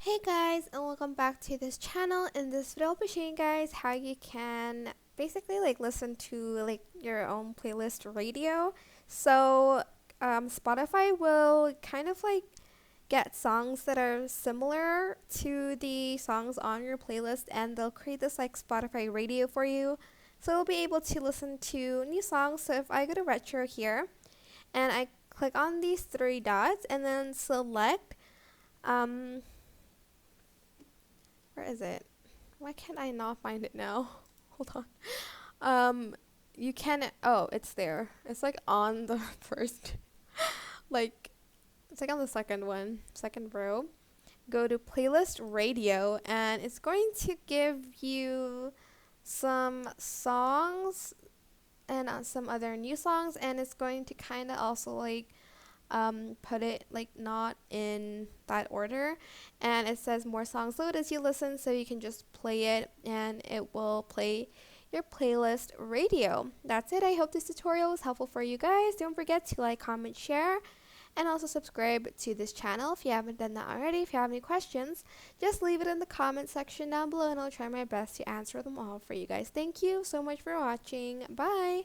Hey guys, and welcome back to this channel. In this video I'll be showing you guys how you can basically listen to your own playlist radio. So Spotify will kind of get songs that are similar to the songs on your playlist, and they'll create this Spotify radio for you, so you'll be able to listen to new songs. So if I go to retro here and I click on these three dots and then select where is it? Why can't I not find it now? Hold on. You can. Oh, it's there. It's on the first, like, it's on the second one, second row. Go to playlist radio, and it's going to give you some songs and some other new songs, and it's going to kind of also put it not in that order, and it says more songs load as you listen, so you can just play it and it will play your playlist radio. That's it. I hope this tutorial was helpful for you guys. Don't forget to like, comment, share, and also subscribe to this channel if you haven't done that already. If you have any questions, just leave it in the comment section down below and I'll try my best to answer them all for you guys. Thank you so much for watching. Bye.